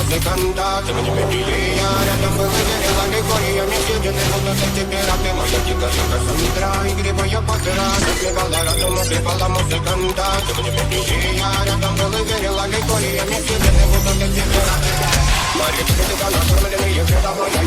музыканта. Ты мне бедили, я рядом был и верила легкой. Мне съедены будут эти пираты. Моя дикая Кассандра, игривая пантера. Затмевала разум, убивала музыканта. Ты мне бедили, я рядом был и верила легкой. Мне съедены будут эти пираты. Мария, ты на кормленные, когда моя